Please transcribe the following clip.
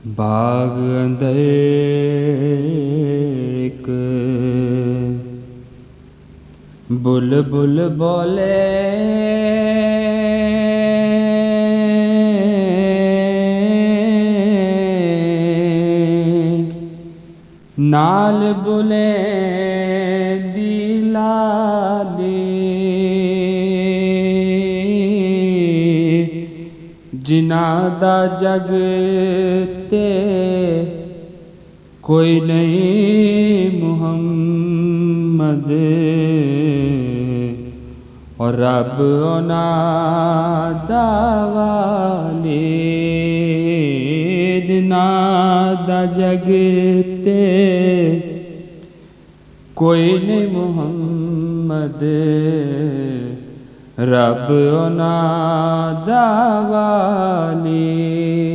बाग अंदर एक बुलबुल बोले, नाल बुले दिलाले, जिन्हां दा जग ते कोई नहीं मुहम्मद, और रब उन्हां दा वाली, जिन्हां दा जग ते कोई नहीं मुहम्मद, रब उन्हां दा वाली।